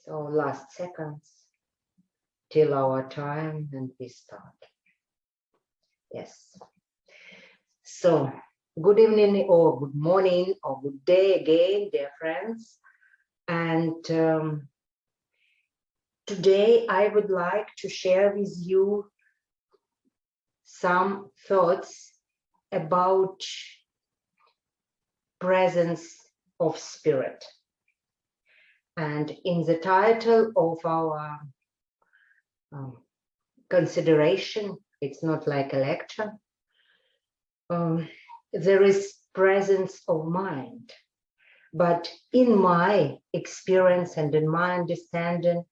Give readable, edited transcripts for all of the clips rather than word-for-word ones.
So last seconds till our time and we start. Yes. So good evening or good morning or good day again, dear friends. And today I would like to share with you some thoughts about presence of spirit. And in the title of our consideration, it's not like a lecture, there is presence of mind. But in my experience and in my understanding,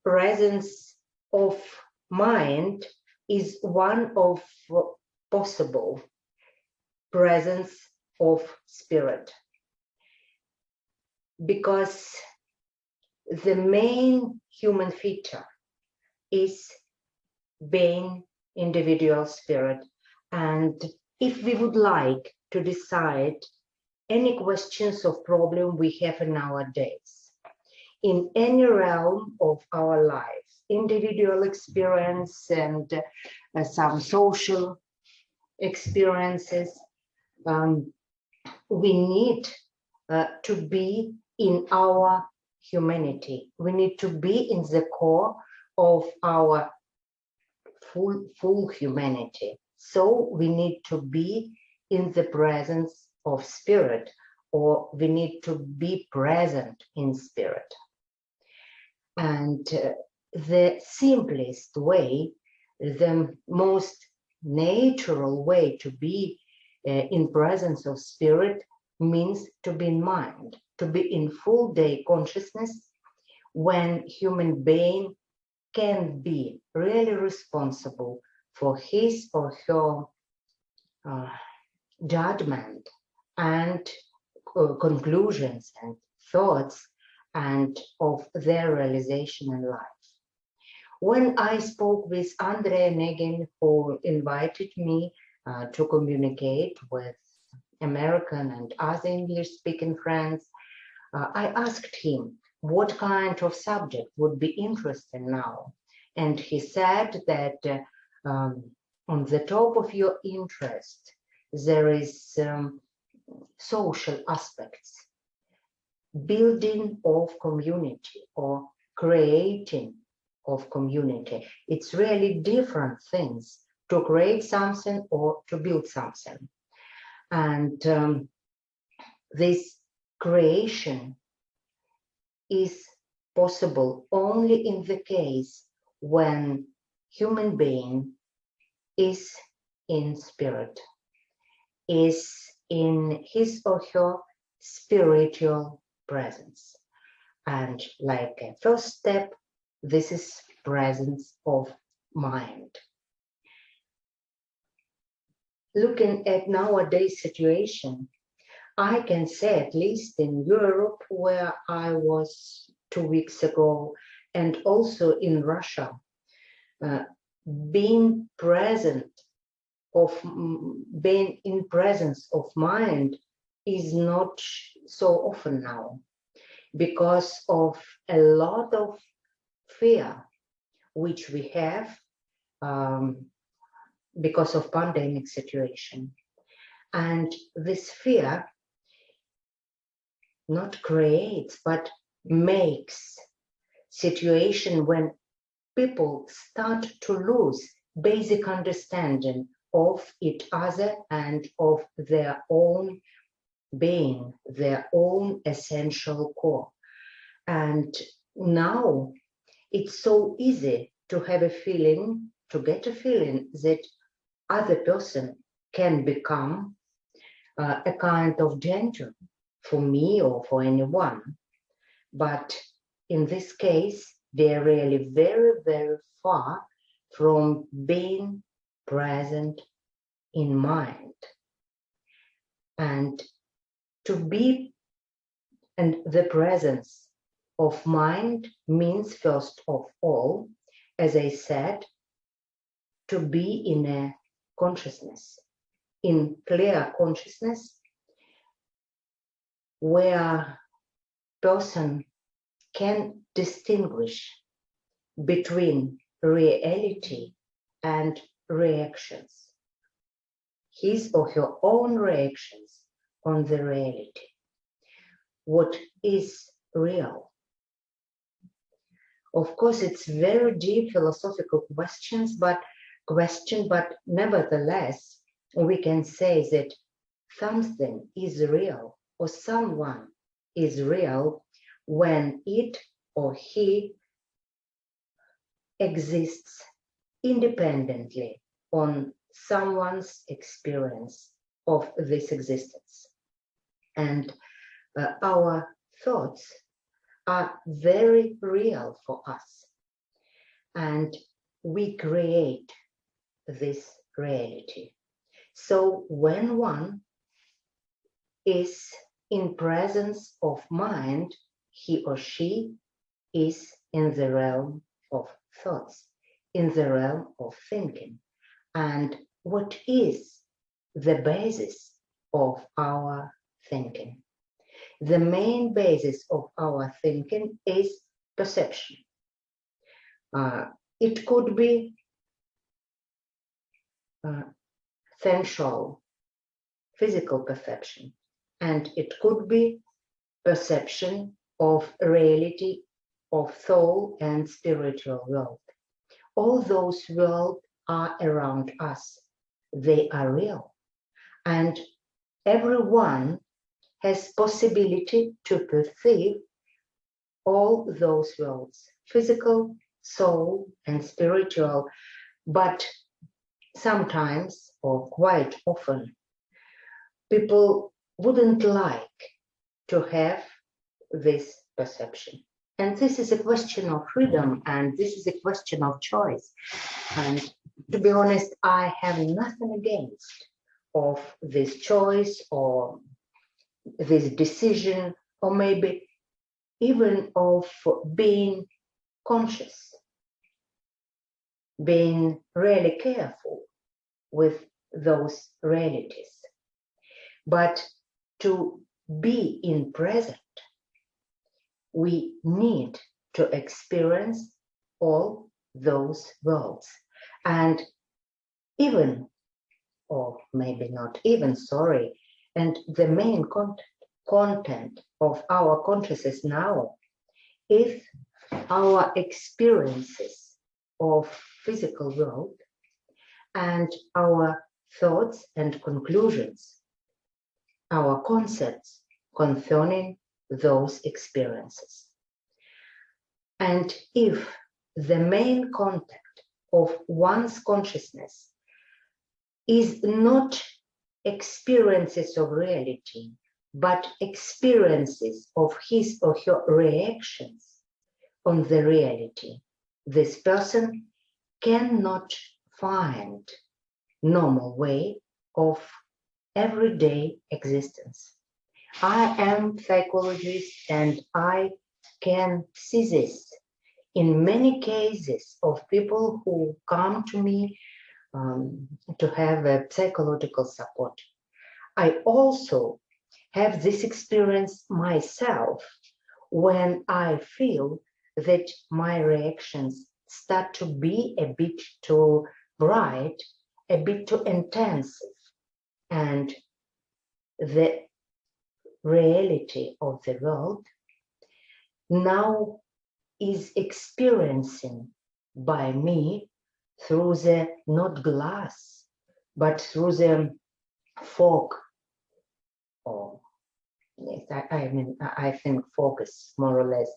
presence of mind is one of possible presence of spirit. Because the main human feature is being individual spirit. And if we would like to decide any questions of problem we have in our days, in any realm of our life, individual experience and some social experiences, we need to be in our humanity. We need to be in the core of our full humanity. So we need to be in the presence of spirit, or we need to be present in spirit. And the simplest way, the most natural way to be in presence of spirit means to be in mind, to be in full day consciousness, when human being can be really responsible for his or her judgment and conclusions and thoughts and of their realization in life. When I spoke with Andrea Negin, who invited me to communicate with American and other English-speaking friends, I asked him what kind of subject would be interesting now. And he said that on the top of your interest, there is social aspects, building of community or creating of community. It's really different things to create something or to build something. And this creation is possible only in the case when human being is in spirit, is in his or her spiritual presence. And like a first step, this is presence of mind. Looking at nowadays situation, I can say, at least in Europe, where I was 2 weeks ago, and also in Russia, being in presence of mind is not so often now, because of a lot of fear which we have because of pandemic situation. And this fear not creates, but makes situation when people start to lose basic understanding of each other and of their own being, their own essential core. And now it's so easy to have a feeling, to get a feeling that other person can become a kind of danger for me or for anyone. But in this case, they're really very, very far from being present in mind. And to be in the presence of mind means, first of all, as I said, to be in a consciousness, in clear consciousness, where person can distinguish between reality and reactions, his or her own reactions on the reality. What is real? Of course, it's very deep philosophical question, but nevertheless, we can say that something is real or someone is real when it or he exists independently on someone's experience of this existence. And our thoughts are very real for us. And we create this reality. So when one is in presence of mind, he or she is in the realm of thoughts, in the realm of thinking. And what is the basis of our thinking? The main basis of our thinking is perception. It could be sensual, physical perception, and it could be perception of reality of soul and spiritual world. All those worlds are around us. They are real. And everyone has possibility to perceive all those worlds, physical, soul, and spiritual. But sometimes, or quite often, people wouldn't like to have this perception. And this is a question of freedom, and this is a question of choice. And to be honest, I have nothing against of this choice or this decision, or maybe even of being conscious, being really careful with those realities. But to be in present, we need to experience all those worlds. And even, or maybe not even, sorry, and the main content of our consciousness now is our experiences of physical world and our thoughts and conclusions, our concepts concerning those experiences. And if the main content of one's consciousness is not experiences of reality, but experiences of his or her reactions on the reality, this person cannot find normal way of everyday existence. I am psychologist and I can see this in many cases of people who come to me to have a psychological support. I also have this experience myself when I feel that my reactions start to be a bit too bright, a bit too intensive, and the reality of the world now is experiencing by me through the not glass, but through the fog. Or yes, I think fog is more or less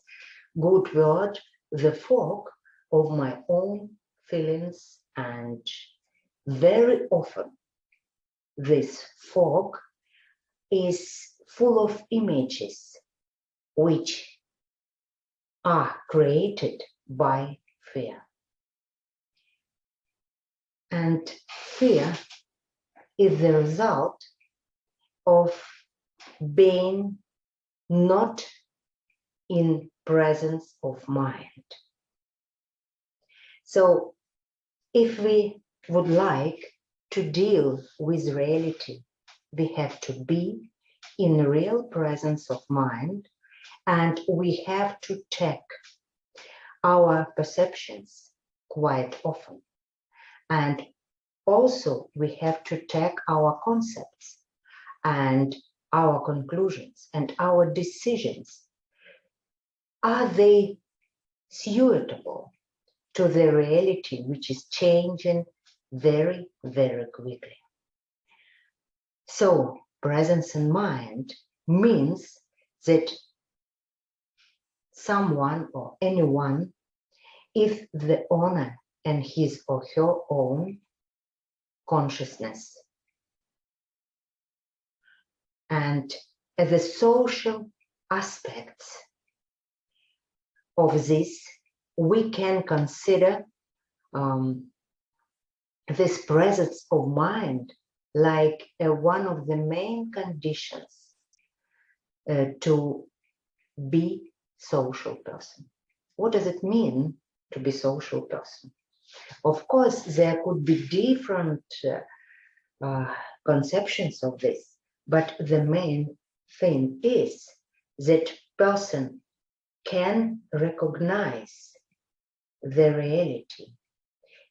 good word, the fog of my own feelings. And very often this fog is full of images which are created by fear. And fear is the result of being not in presence of mind. So if we would like to deal with reality, we have to be in real presence of mind And we have to check our perceptions quite often. And also we have to check our concepts and our conclusions and our decisions. Are they suitable to the reality which is changing very, very quickly? So presence in mind means that someone or anyone is the owner in his or her own consciousness. And the social aspects of this, we can consider this presence of mind like one of the main conditions to be social person. What does it mean to be social person? Of course, there could be different conceptions of this, but the main thing is that person can recognize the reality,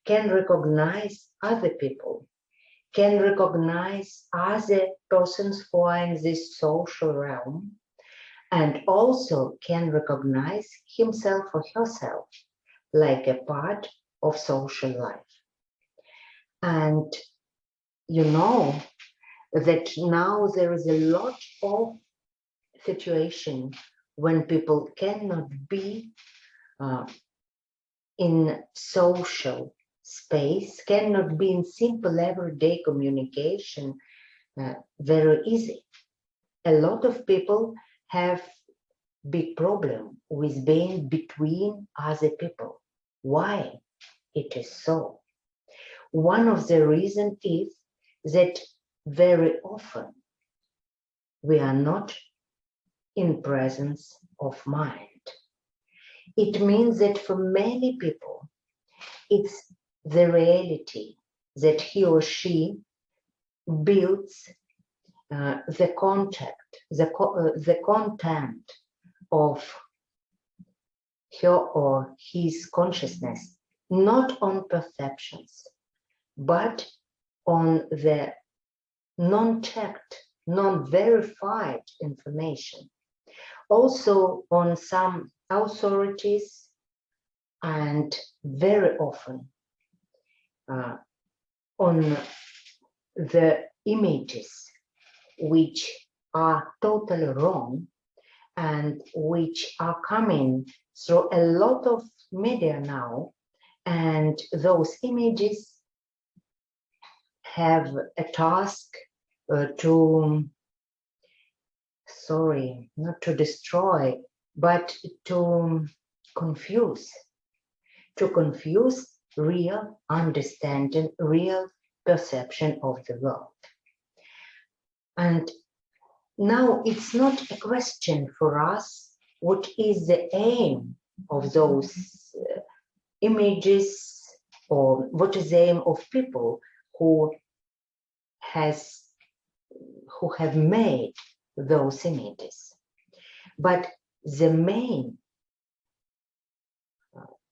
can recognize other people, can recognize other persons who are in this social realm, and also can recognize himself or herself like a part of social life. And you know that now there is a lot of situation when people cannot be in social space, cannot be in simple everyday communication very easy. A lot of people have big problem with being between other people. Why it is so? One of the reasons is that very often we are not in presence of mind. It means that for many people, it's the reality that he or she builds the contact, the content of her or his consciousness, not on perceptions, but on the non-checked, non-verified information. Also on some authorities, and very often on the images which are totally wrong and which are coming through a lot of media now, and those images have a task to, sorry, not to destroy, but to confuse real understanding, real perception of the world. And now it's not a question for us, what is the aim of those images, or what is the aim of people who have made those images. But the main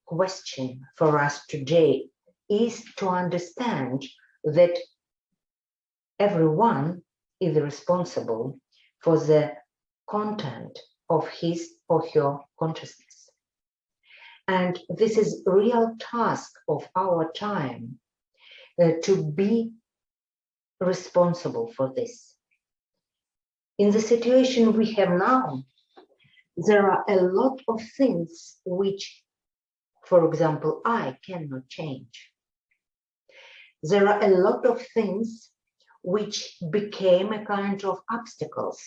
question for us today is to understand that everyone is responsible for the content of his or her consciousness. And this is a real task of our time to be responsible for this. In the situation we have now, there are a lot of things which, for example, I cannot change. There are a lot of things which became a kind of obstacles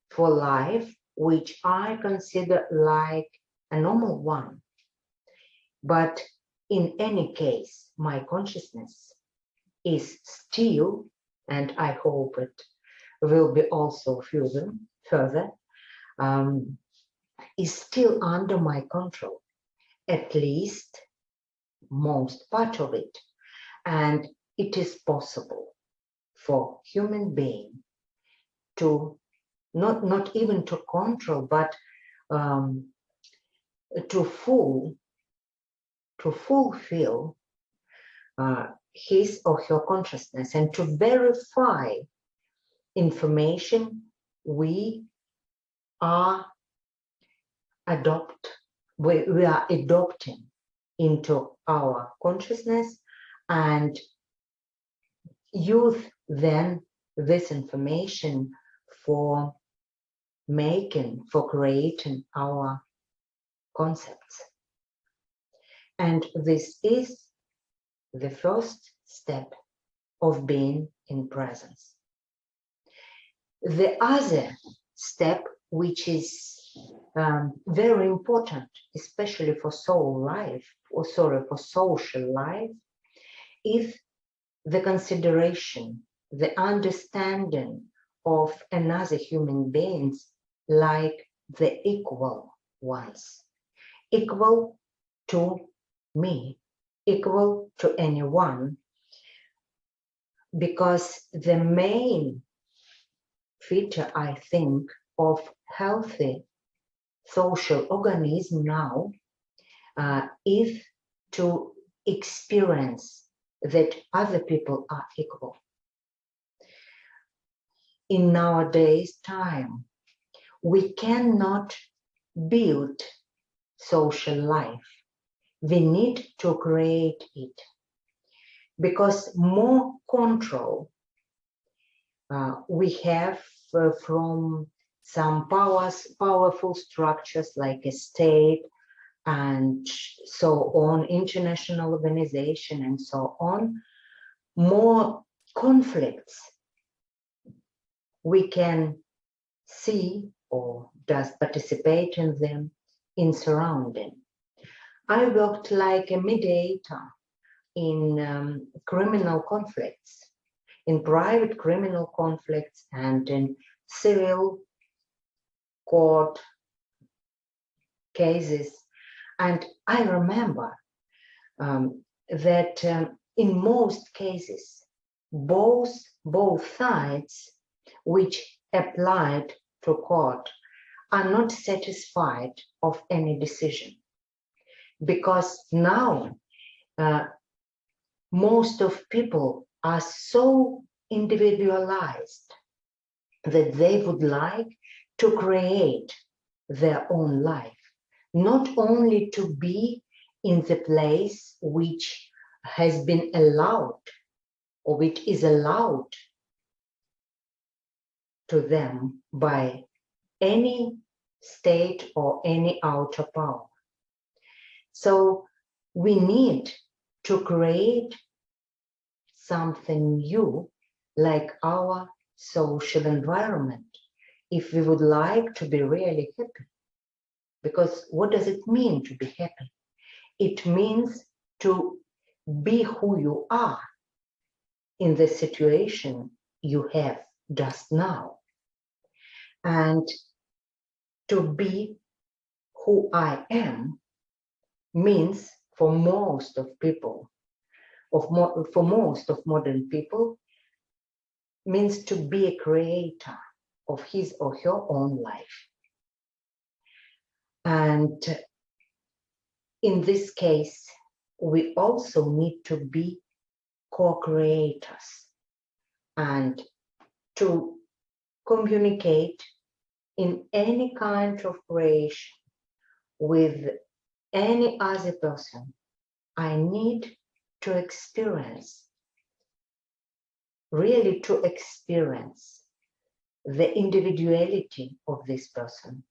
for life, which I consider like a normal one. But in any case, my consciousness is still, and I hope it will be also further, is still under my control, at least most part of it. And it is possible for human being to not even to control, but to fulfill his or her consciousness and to verify information we are we are adopting into our consciousness, and use then this information for creating our concepts. And this is the first step of being in presence. The other step, which is very important, especially for soul life, or sorry, for social life, is the consideration, the understanding of another human beings like the equal ones, equal to me, equal to anyone, because the main feature, I think, of healthy social organism now is to experience that other people are equal. In nowadays time, we cannot build social life. We need to create it, because more control we have from some powerful structures like a state and so on, international organization and so on, more conflicts we can see or just participate in them in surrounding. I worked like a mediator in criminal conflicts, in private criminal conflicts and in civil court cases. And I remember that in most cases, both sides which applied to court are not satisfied of any decision, because now most of people are so individualized that they would like to create their own life, not only to be in the place which has been allowed or which is allowed to them by any state or any outer power. So we need to create something new, like our social environment, if we would like to be really happy. Because what does it mean to be happy? It means to be who you are in the situation you have just now. And to be who I am means for most of people, for most of modern people, means to be a creator of his or her own life. And in this case, we also need to be co-creators and to communicate in any kind of creation with any other person. I need to experience, really to experience the individuality of this person.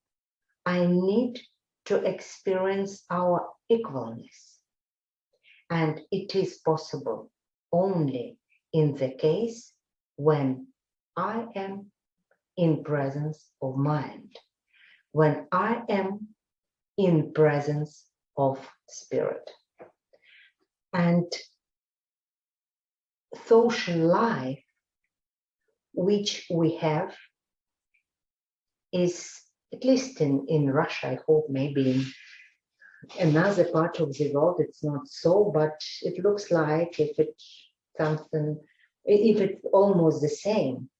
I need to experience our equalness. And it is possible only in the case when I am in presence of mind, when I am in presence of spirit. And social life which we have is, at least in Russia, I hope maybe in another part of the world it's not so, but it looks like if it's almost the same.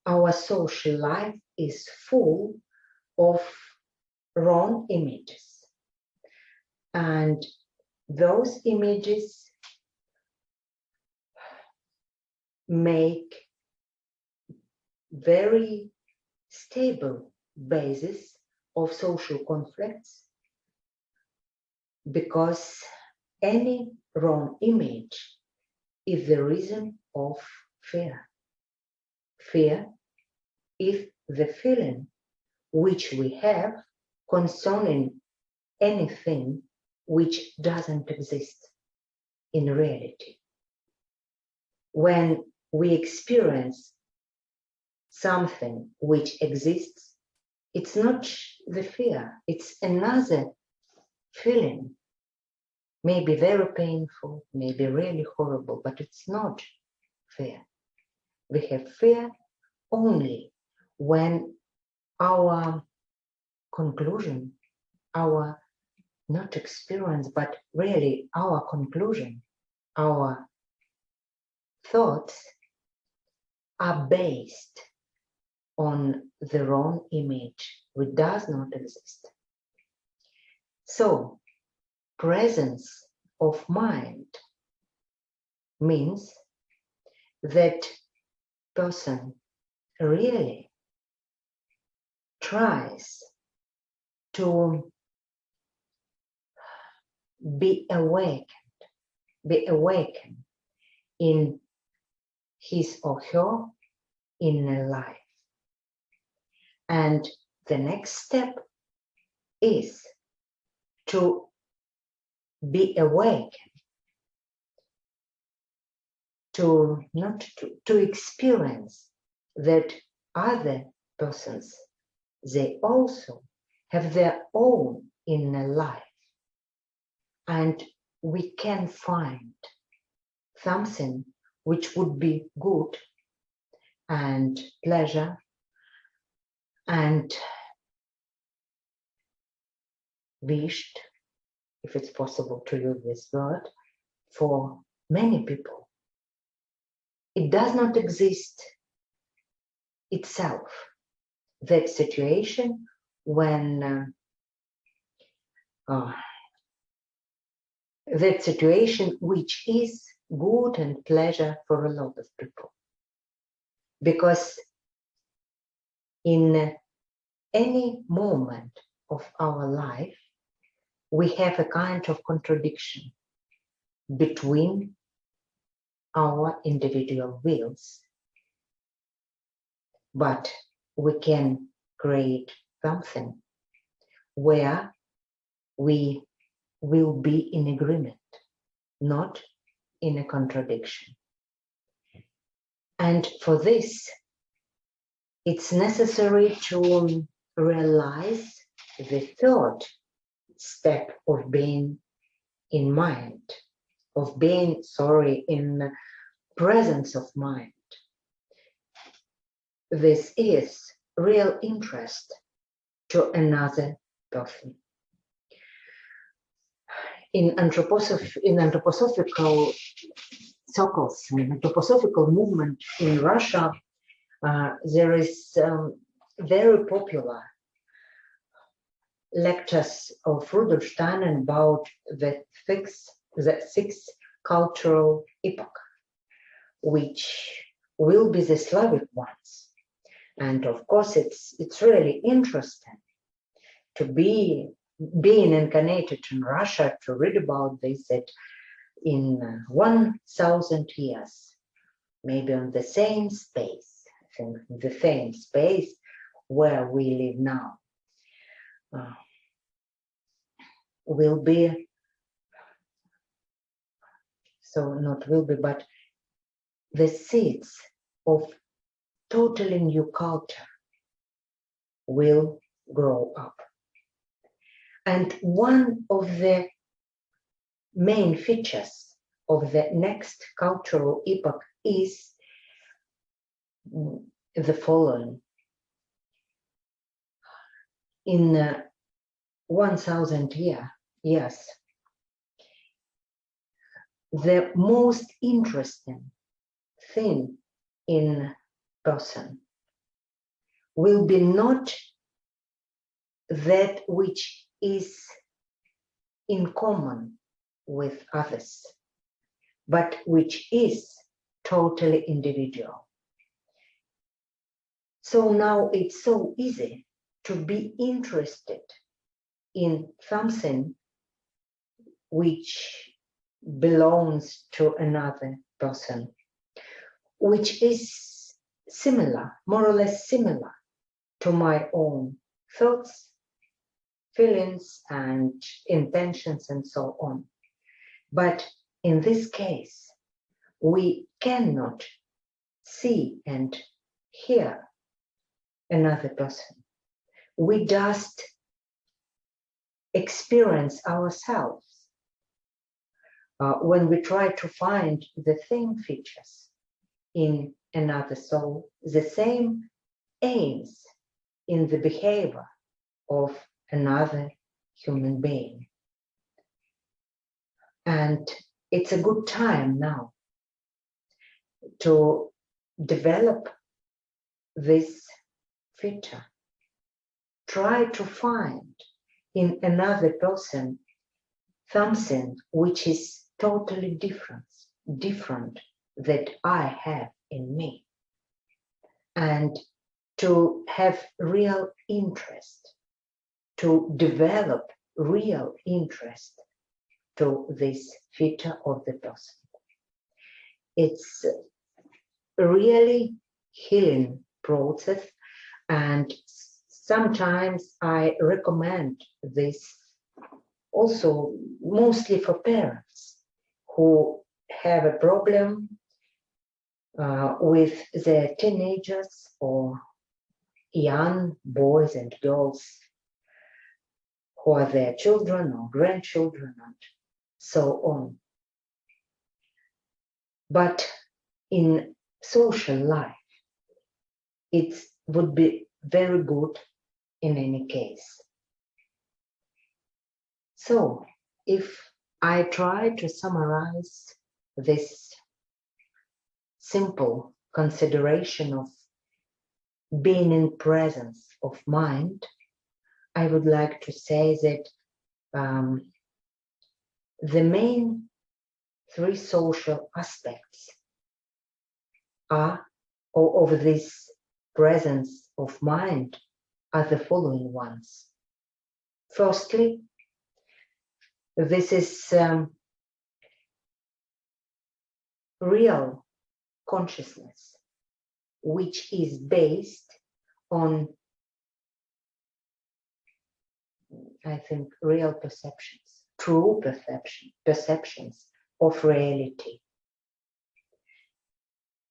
Our social life is full of wrong images. And those images make very stable basis of social conflicts, because any wrong image is the reason of fear. Fear is the feeling which we have concerning anything which doesn't exist in reality. When we experience something which exists, it's not the fear, it's another feeling, maybe very painful, maybe really horrible, but it's not fear. We have fear only when our conclusion, our not experience, but really our conclusion, our thoughts are based on the wrong image which does not exist. So, presence of mind means that person really tries to be awakened in his or her inner life. And the next step is to be awakened, to experience that other persons, they also have their own inner life, and we can find something which would be good and pleasure and wished, if it's possible to use this word, for many people. It does not exist itself, that situation when that situation which is good and pleasure for a lot of people. Because in any moment of our life, we have a kind of contradiction between our individual wills. But we can create something where we will be in agreement, not in a contradiction. And for this, it's necessary to realize the third step of being in mind, of being, in presence of mind. This is real interest to another person. In anthroposophical circles, in anthroposophical movement in Russia, there is very popular lectures of Rudolf Steiner about the sixth cultural epoch, which will be the Slavic ones. And of course, it's really interesting to being incarnated in Russia, to read about this, that in 1,000 years, maybe on the same space, I think the same space where we live now, will be, so not will be, but the seeds of totally new culture will grow up. And one of the main features of the next cultural epoch is the following. In 1,000 years, the most interesting thing in person will be not that which is in common with others, but which is totally individual. So now it's so easy to be interested in something which belongs to another person, which is similar, more or less similar to my own thoughts, feelings, and intentions, and so on. But in this case, we cannot see and hear another person. We just experience ourselves when we try to find the same features in another soul, the same aims in the behavior of another human being. And it's a good time now to develop this feature. Try to find in another person something which is totally different that I have in me, and to have real interest, to develop real interest to this feature of the person. It's a really healing process, and sometimes I recommend this also mostly for parents who have a problem with their teenagers or young boys and girls who are their children or grandchildren and so on. But in social life, it would be very good in any case. So if I try to summarize this simple consideration of being in presence of mind, I would like to say that the main three social aspects are, of this presence of mind, are the following ones. Firstly, this is real consciousness, which is based on, I think, real perceptions, true perceptions of reality.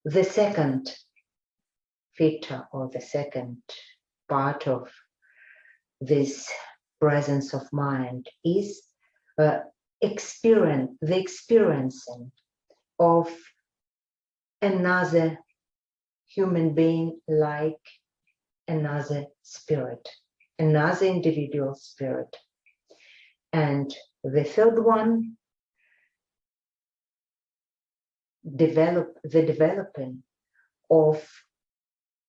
The second feature, or the second part of this presence of mind, is the experiencing of another human being like another spirit, another individual spirit. And the third one, the developing of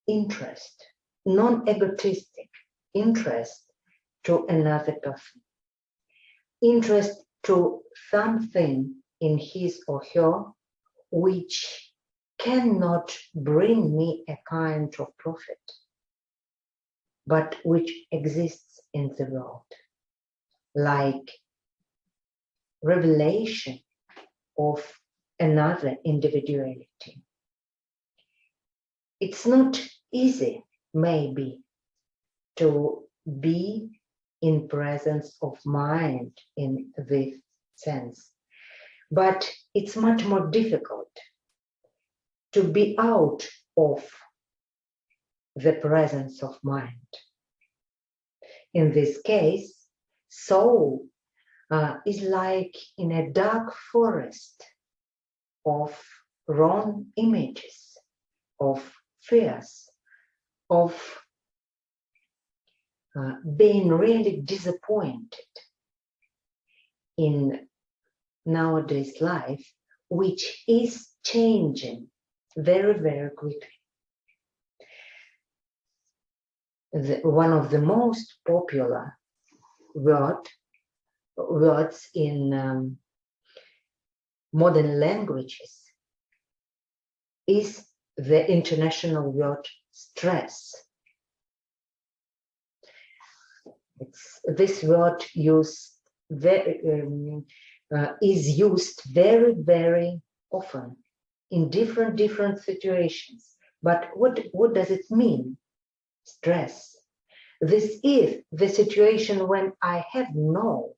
interest, non-egotistic interest to another person, interest to something in his or her which cannot bring me a kind of profit, but which exists in the world, like revelation of another individuality. It's not easy, maybe, to be in presence of mind in this sense, but it's much more difficult to be out of the presence of mind. In this case, soul is like in a dark forest of wrong images, of fears, of being really disappointed in nowadays life, which is changing very, very quickly. one of the most popular words in modern languages is the international word stress. This word is used very, very often in different situations. But what does it mean? Stress. This is the situation when I have no,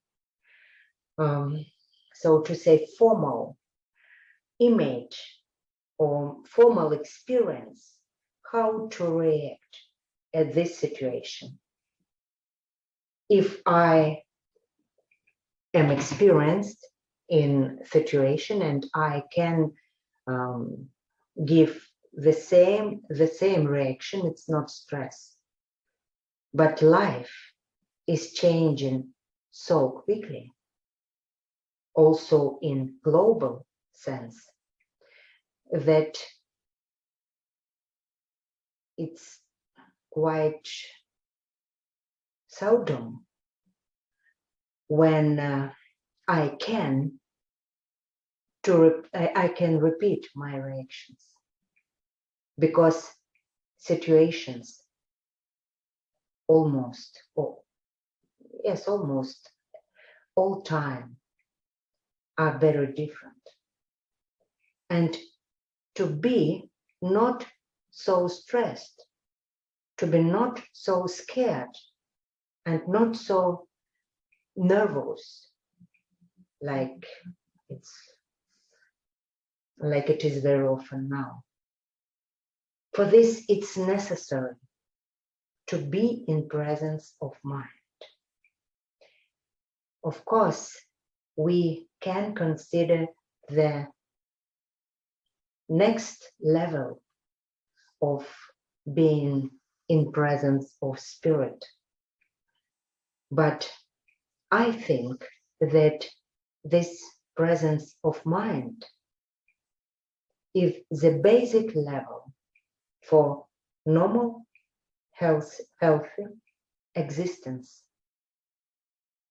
so to say, formal image or formal experience how to react at this situation. If I am experienced in situation and I can give the same reaction, it's not stress. But life is changing so quickly, also in global sense, that it's quite seldom when I can repeat my reactions, because situations almost all time are very different. And to be not so stressed, to be not so scared and not so nervous like it is very often now. For this, it's necessary to be in presence of mind. Of course, we can consider the next level of being in presence of spirit. But I think that this presence of mind is the basic level for normal, healthy existence,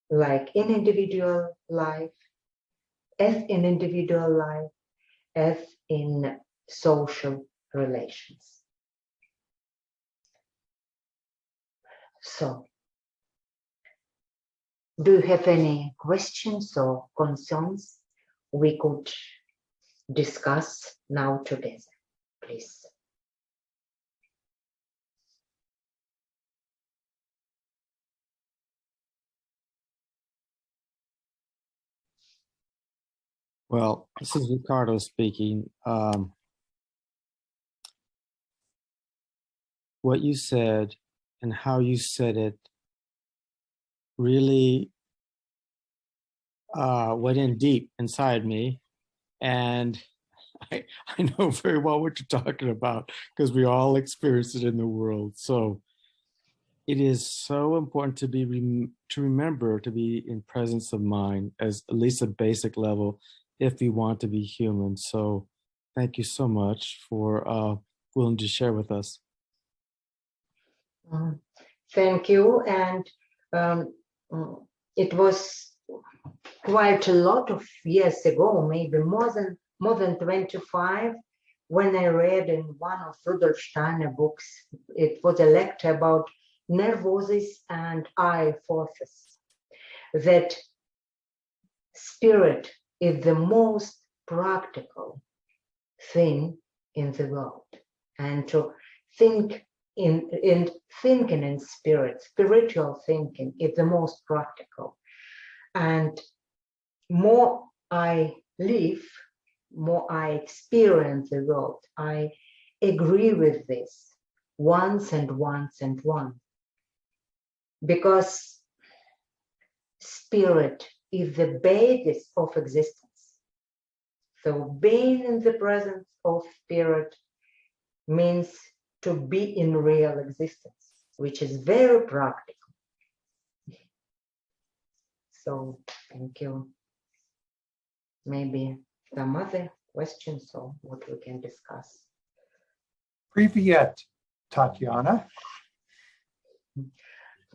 like in individual life, as in social relations. So, do you have any questions or concerns we could discuss now together, please? Well, this is Ricardo speaking. What you said and how you said it really went in deep inside me. And I know very well what you're talking about because we all experience it in the world. So it is so important to remember to be in presence of mind as at least a basic level if we want to be human. So thank you so much for willing to share with us. Thank you. And it was quite a lot of years ago, maybe more than 25, when I read in one of Rudolf Steiner books. It was a lecture about nervosis and I forces, that spirit is the most practical thing in the world, and to think in thinking in spirit, spiritual thinking is the most practical. And more I live, more I experience the world, I agree with this once and once and once, because spirit is the basis of existence. So being in the presence of spirit means to be in real existence, which is very practical. So thank you. Maybe some other questions or what we can discuss. Privyet, Tatiana.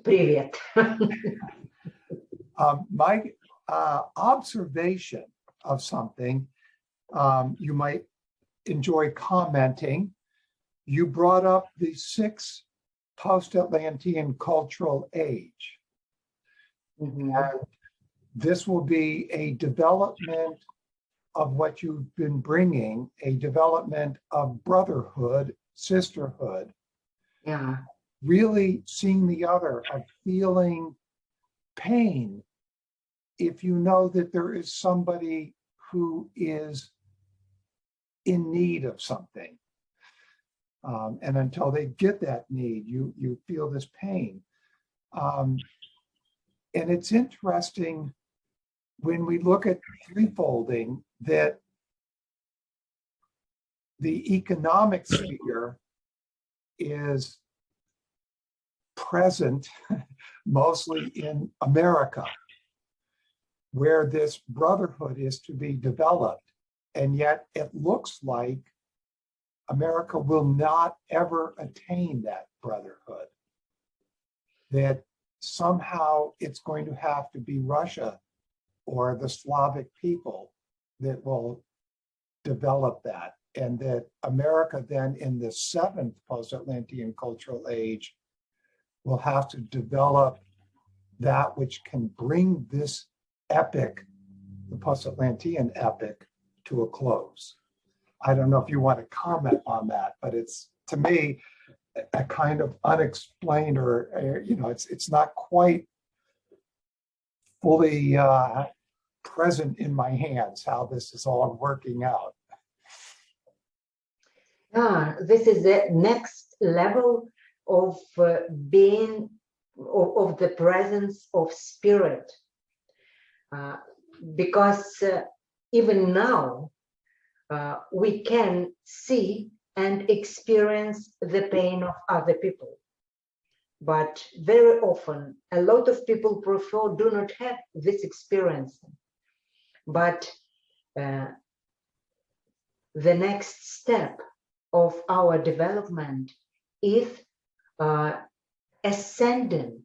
Привет. My observation of something, you might enjoy commenting. You brought up the 6 post-Atlantean cultural age. Mhm. And this will be a development of what you've been bringing, a development of brotherhood, sisterhood, Yeah. really seeing the other, of feeling pain if you know that there is somebody who is in need of something. And until they get that need, you feel this pain. And it's interesting when we look at threefolding that the economic sphere is present mostly in America, where this brotherhood is to be developed. And yet it looks like America will not ever attain that brotherhood, that somehow it's going to have to be Russia or the Slavic people that will develop that. And that America then in the 7th post-Atlantean cultural age will have to develop that which can bring this epic, the post-Atlantean epic, to a close. I don't know if you want to comment on that, but it's, to me, a kind of unexplained, or it's not quite fully present in my hands how this is all working out. Yeah, this is the next level of being, of the presence of spirit. Because even now, we can see and experience the pain of other people. But very often, a lot of people do not have this experience. But the next step of our development is ascending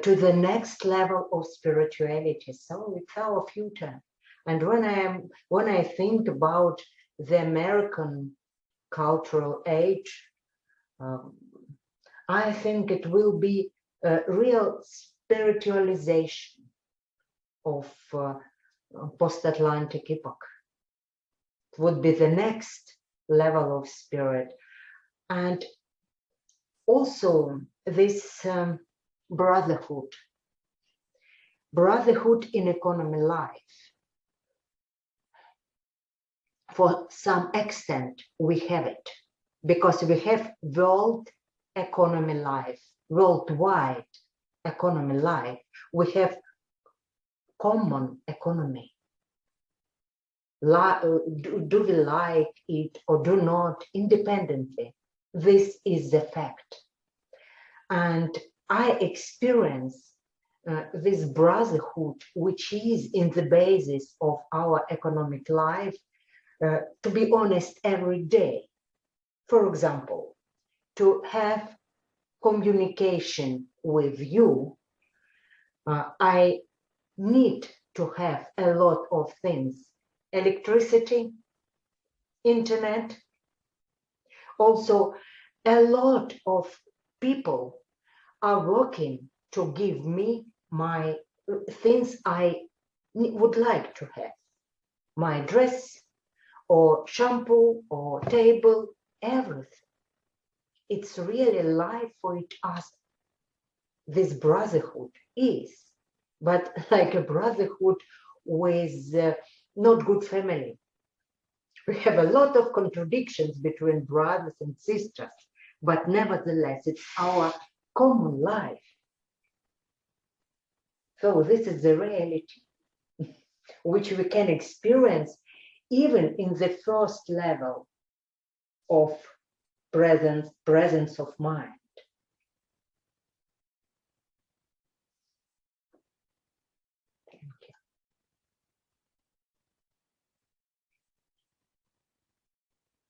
to the next level of spirituality. So it's our future. And when I think about the American cultural age, I think it will be a real spiritualization of post-Atlantic epoch. It would be the next level of spirit. And also this brotherhood in economy life. For some extent, we have it because we have worldwide economy life. We have common economy. Do we like it or do not independently? This is the fact. And I experience this brotherhood, which is in the basis of our economic life, to be honest, every day. For example, to have communication with you, I need to have a lot of things. Electricity, internet, also a lot of people are working to give me my things I would like to have. My dress or shampoo or table, everything. It's really life for each other. This brotherhood is, but like a brotherhood with not good family. We have a lot of contradictions between brothers and sisters, but nevertheless, it's our common life. So this is the reality which we can experience even in the first level of presence of mind. Thank you.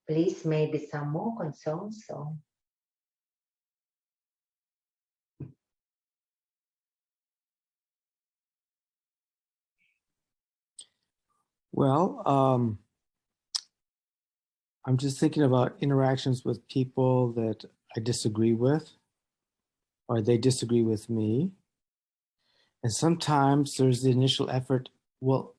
Please, maybe some more concerns. So Well, I'm just thinking about interactions with people that I disagree with, or they disagree with me. And sometimes there's the initial effort, well,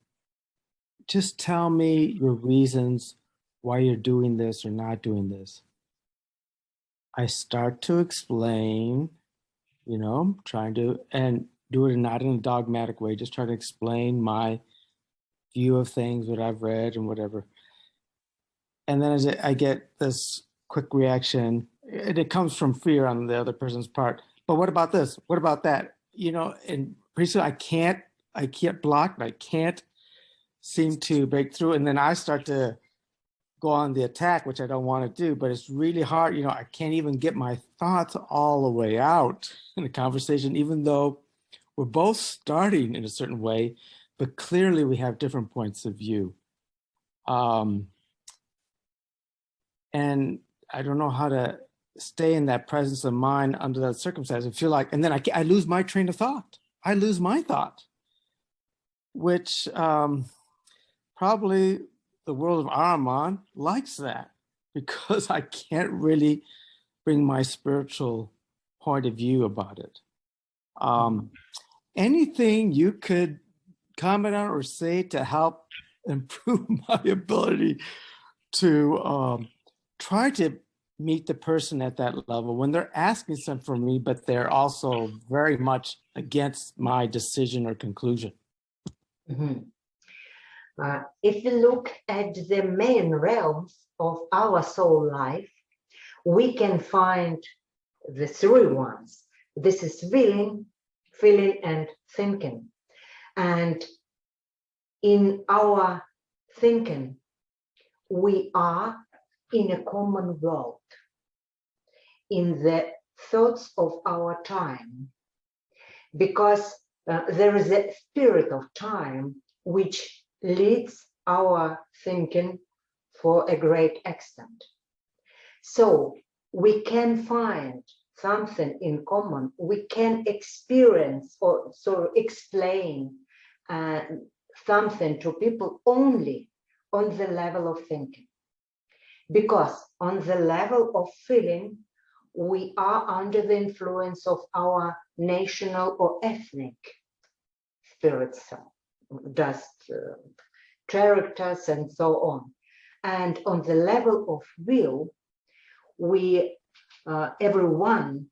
just tell me your reasons why you're doing this or not doing this. I start to explain, trying to, and do it not in a dogmatic way, just try to explain my view of things, what I've read and whatever. And then as I get this quick reaction, and it comes from fear on the other person's part. But what about this? What about that? And pretty soon I can't block, I can't seem to break through. And then I start to go on the attack, which I don't want to do, but it's really hard. I can't even get my thoughts all the way out in the conversation, even though we're both starting in a certain way, but clearly we have different points of view. And I don't know how to stay in that presence of mind under that circumstance. I feel like, and then I lose my train of thought. I lose my thought, which probably the world of Ahriman likes that, because I can't really bring my spiritual point of view about it. Anything you could comment on or say to help improve my ability to try to meet the person at that level when they're asking something from me, but they're also very much against my decision or conclusion? Mhm. If we look at the main realms of our soul life, we can find the three ones. This is willing, feeling, and thinking. And in our thinking, we are in a common world, in the thoughts of our time, because there is a spirit of time which leads our thinking for a great extent. So we can find something in common. We can experience or sort of explain something to people only on the level of thinking. Because on the level of feeling, we are under the influence of our national or ethnic spirits, just characters and so on. And on the level of will, everyone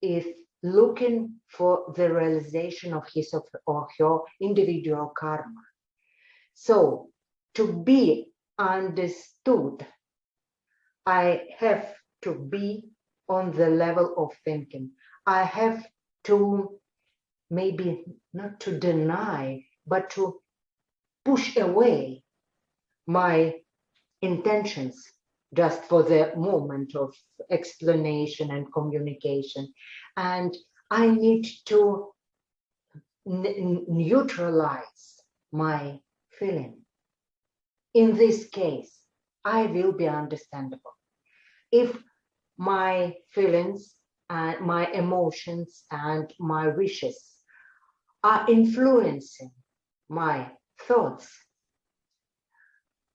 is looking for the realization of his or her individual karma. So to be understood, I have to be on the level of thinking. I have to maybe not to deny, but to push away my intentions just for the moment of explanation and communication. And I need to neutralize my feeling. In this case, I will be understandable. If my feelings and my emotions and my wishes are influencing my thoughts,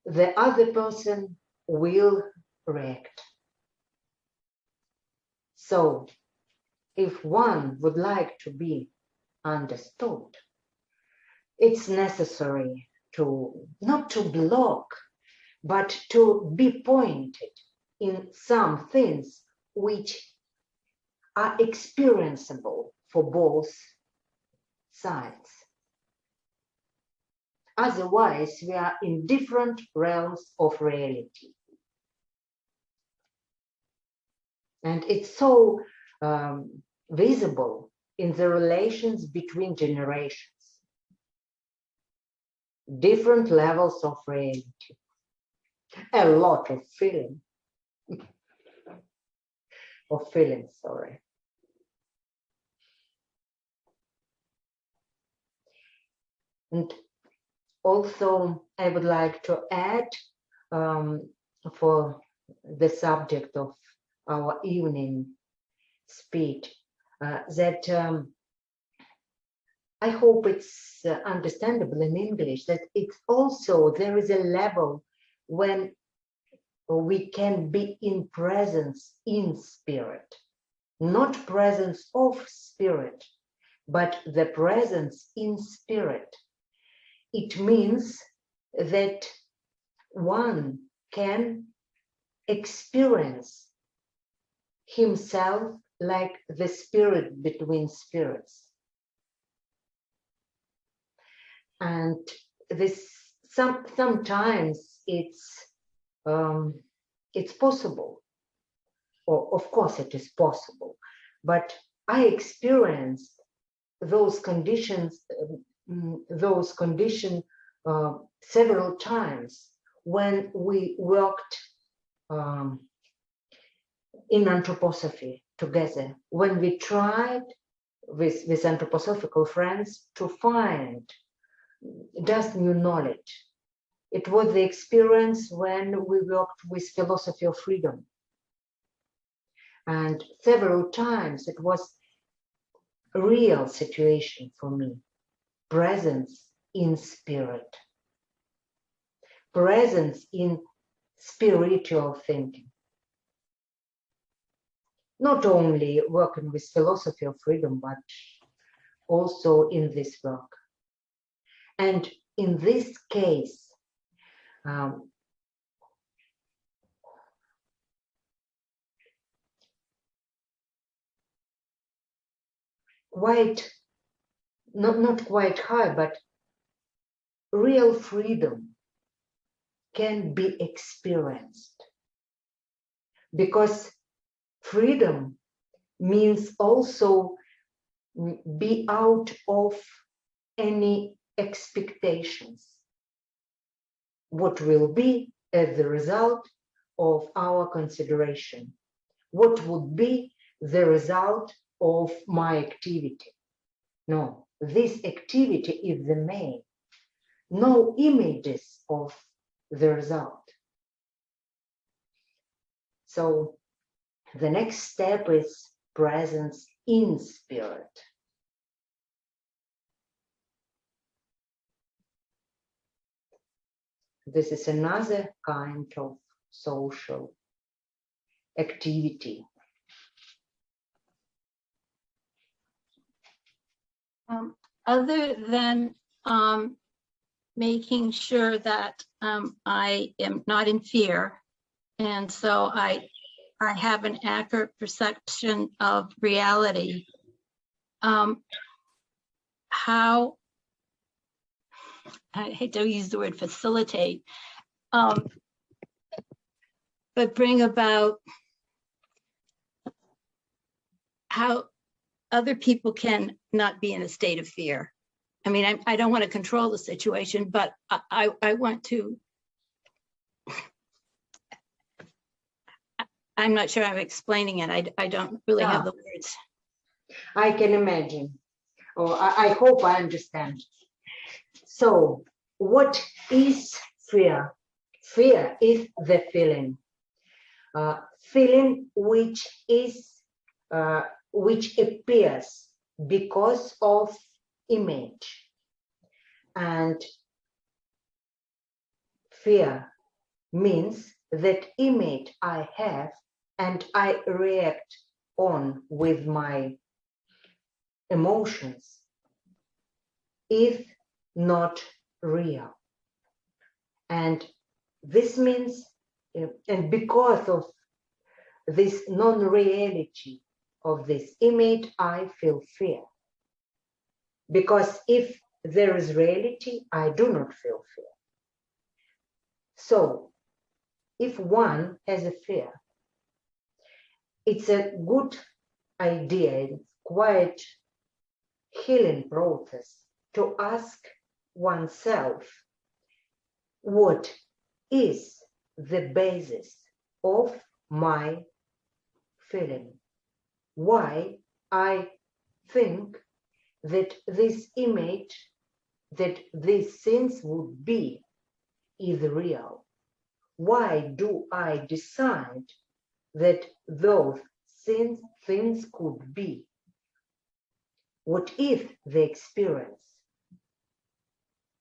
the other person will react. So if one would like to be understood, it's necessary to not to block, but to be pointed in some things which are experienceable for both sides. Otherwise, we are in different realms of reality. And it's so visible in the relations between generations. Different levels of reality. A lot of feeling. Sorry. And also, I would like to add for the subject of our evening speech that I hope it's understandable in English, that it's also, there is a level when we can be in presence in spirit, not presence of spirit, but the presence in spirit. It means that one can experience himself like the spirit between spirits. And this sometimes it's possible, or of course it is possible, but I experienced those conditions several times when we worked in anthroposophy together, when we tried with anthroposophical friends to find just new knowledge. It was the experience when we worked with philosophy of freedom. And several times it was a real situation for me. Presence in spirit. Presence in spiritual thinking. Not only working with philosophy of freedom, but also in this work. And in this case, not quite high, but real freedom can be experienced. Because freedom means also be out of any expectations. What will be as the result of our consideration? What would be the result of my activity? No, this activity is the main. No images of the result. So the next step is presence in spirit. This is another kind of social activity. Other than making sure that I am not in fear, and so I have an accurate perception of reality, how, I hate to use the word facilitate, but bring about how other people can not be in a state of fear. I mean, I don't want to control the situation, but I want to, I'm not sure I'm explaining it. I don't really have the words. I can imagine, or I hope I understand. So, what is fear? Fear is the feeling. Feeling which appears because of image. And fear means that image I have and I react on with my emotions is not real. And this means, and because of this non-reality of this image, I feel fear. Because if there is reality, I do not feel fear. So, if one has a fear, it's a good idea, it's quite healing process to ask oneself, what is the basis of my feeling? Why I think that this image, that these things would be, is real? Why do I decide that those things could be? What is the experience?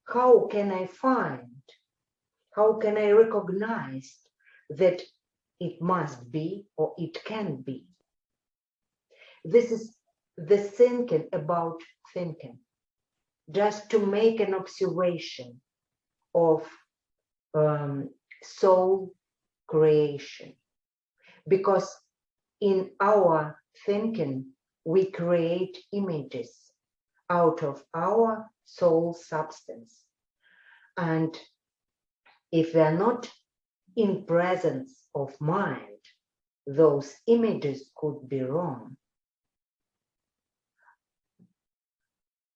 How can I find, how can I recognize that it must be or it can be? This is the thinking about thinking, just to make an observation of soul creation. Because in our thinking, we create images out of our soul substance. And if we are not in presence of mind, those images could be wrong.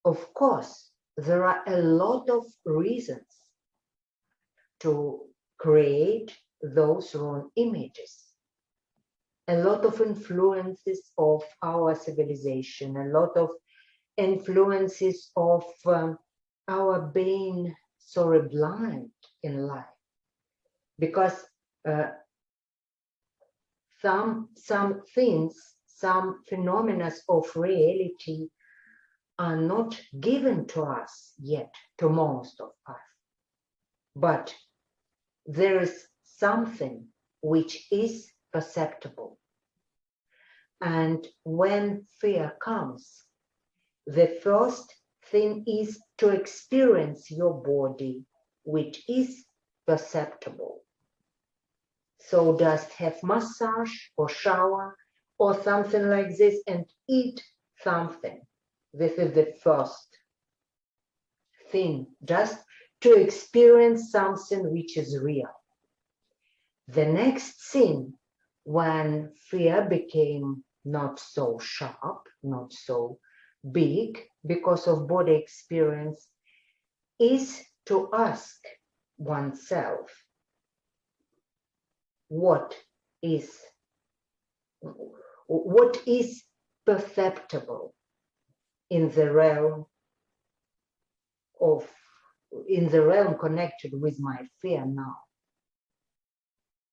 Of course, there are a lot of reasons to create those wrong images. A lot of influences of our civilization, a lot of influences of our being so blind in life. Because some things, some phenomena of reality are not given to us yet, to most of us. But there is something which is perceptible. And when fear comes, the first thing is to experience your body, which is perceptible. So just have massage or shower or something like this and eat something. This is the first thing, just to experience something which is real. The next thing, when fear became not so sharp, not so big because of body experience, is to ask oneself, what is perceptible in the realm connected with my fear now?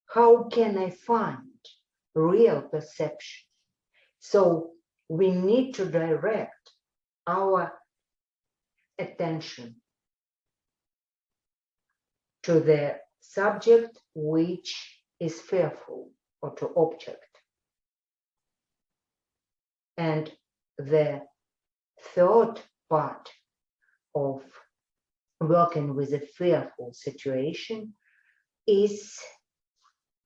How can I find real perception? So we need to direct our attention to the subject which is fearful, or to object. And the third part of working with a fearful situation is,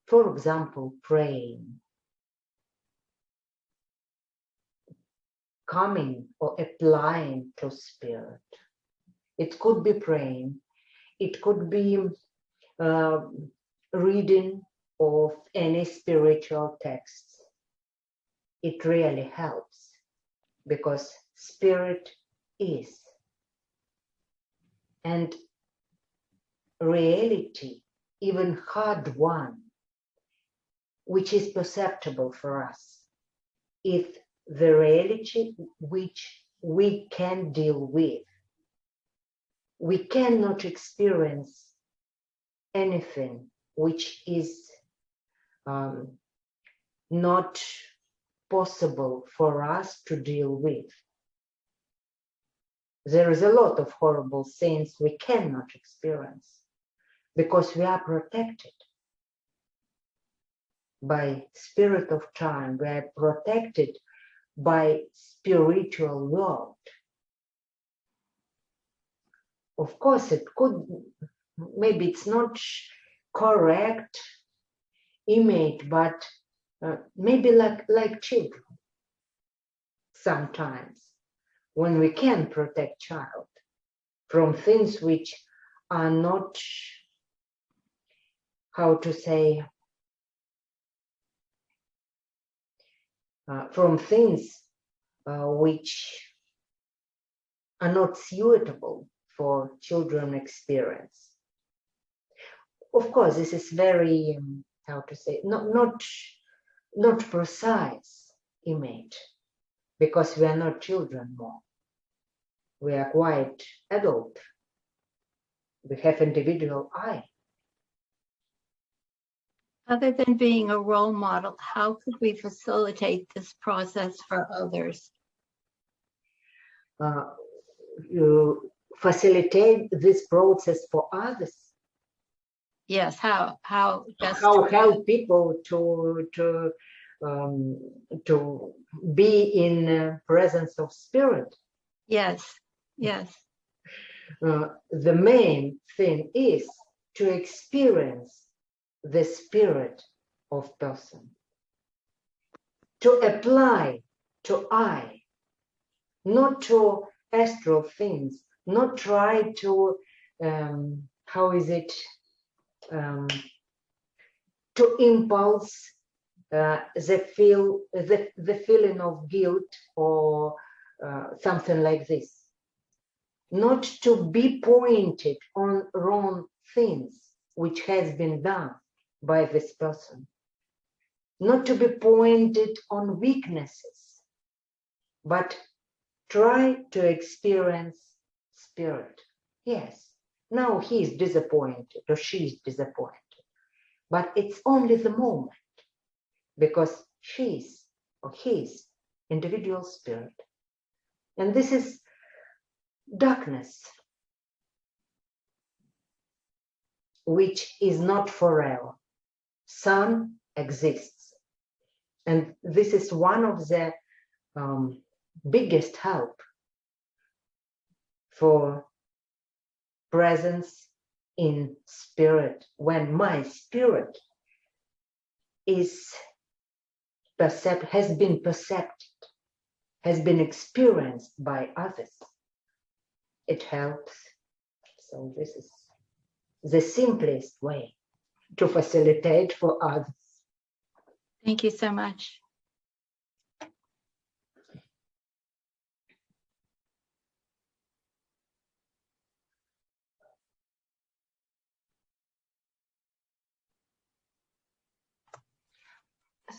for example, praying, coming or applying to spirit. It could be praying, it could be reading of any spiritual texts. It really helps because spirit is. And reality, even hard one, which is perceptible for us, is the reality which we can deal with. We cannot experience anything which is not possible for us to deal with. There is a lot of horrible things we cannot experience because we are protected by spirit of time. We are protected by spiritual world. Of course, it could, maybe it's not correct image, but maybe like children. Sometimes when we can protect child from things which are not, how to say, from things which are not suitable for children experience. Of course, this is very, how to say, not precise image, because we are not children more. We are quite adult. We have individual I. Other than being a role model, how could we facilitate this process for others? facilitate this process for others. Yes, how best How help people to be in presence of spirit. yes, yes, The main thing is to experience the spirit of person, to apply to I, not to astral things, not try to how is it to impulse the feeling of guilt or something like this. Not to be pointed on wrong things which has been done by this person. Not to be pointed on weaknesses, but try to experience spirit. Yes, now he is disappointed or she is disappointed, but it's only the moment because she's or his individual spirit. And this is darkness, which is not forever. Sun exists. And this is one of the biggest help for presence in spirit, when my spirit is has been perceived, has been experienced by others. It helps. So this is the simplest way to facilitate for others. thank you so much.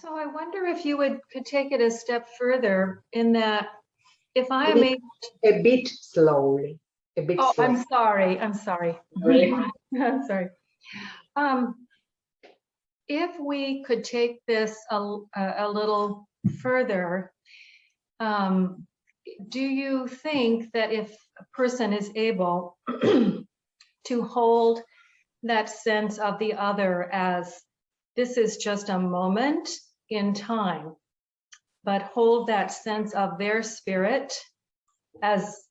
So I wonder if you could take it a step further in that if I am able. A bit slowly, a bit Oh, slowly. I'm sorry. I'm sorry. Sorry. I'm sorry. If we could take this a little further, do you think that if a person is able to hold that sense of the other as this is just a moment in time, but hold that sense of their spirit as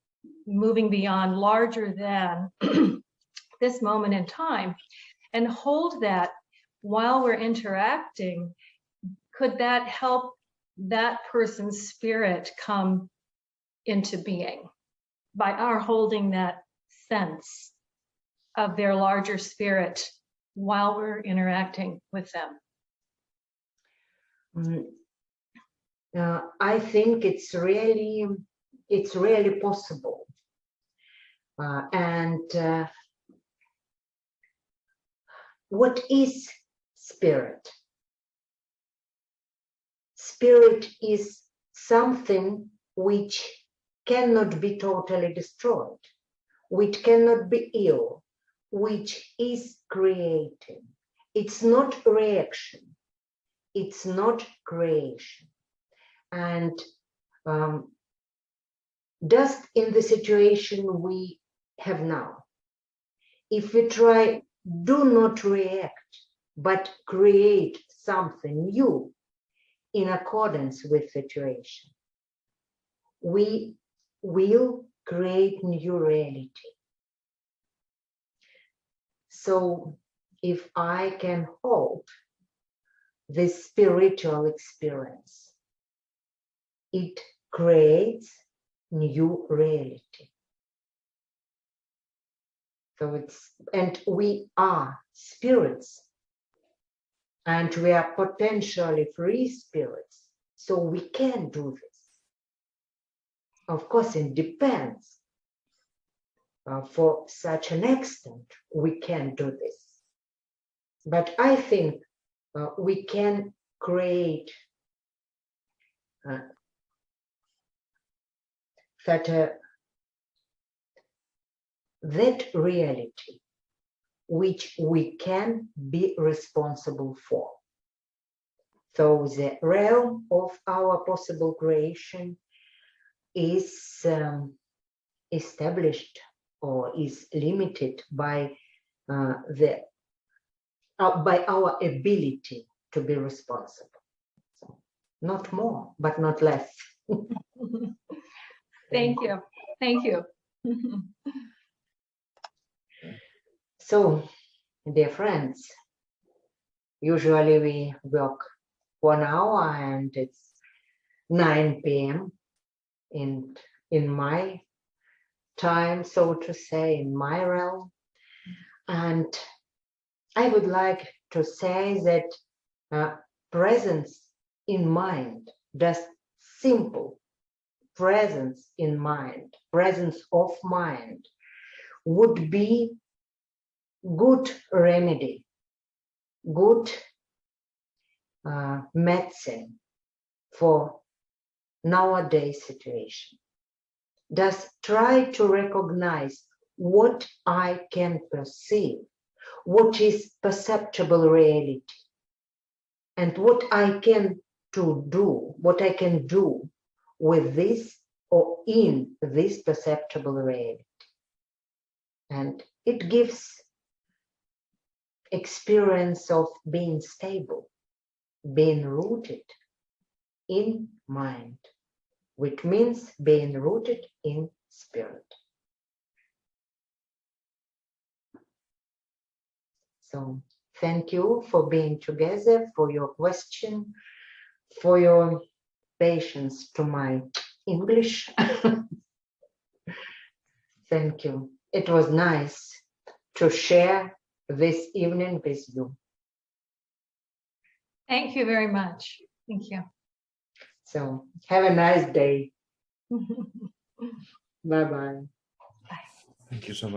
moving beyond, larger than this moment in time, and hold that while we're interacting, could that help that person's spirit come into being by our holding that sense of their larger spirit while we're interacting with them? I think it's really possible. What is spirit? Spirit is something which cannot be totally destroyed, which cannot be ill, which is creating. It's not reaction. It's not creation. And just in the situation we have now, if we try, do not react, but create something new in accordance with situation, we will create new reality. So if I can hold this spiritual experience, it creates new reality. So and we are spirits, and we are potentially free spirits, so we can do this. Of course, it depends. For such an extent, we can do this. But I think we can create that reality which we can be responsible for. So the realm of our possible creation is established or is limited by by our ability to be responsible. So, not more, but not less. Thank you. Thank you. So, dear friends, usually we work 1 hour and it's 9 p.m. in my time, so to say, in my realm. And I would like to say that presence in mind, just simple presence in mind, presence of mind, would be good remedy, good medicine for nowadays situation. Just try to recognize what I can perceive, what is perceptible reality, and what I can do with this or in this perceptible reality. And it gives experience of being stable, being rooted in mind, which means being rooted in spirit. So thank you for being together, for your question, for your patience to my English. Thank you. It was nice to share this evening with you. Thank you very much. Thank you. So have a nice day. Bye-bye. Thank you so much.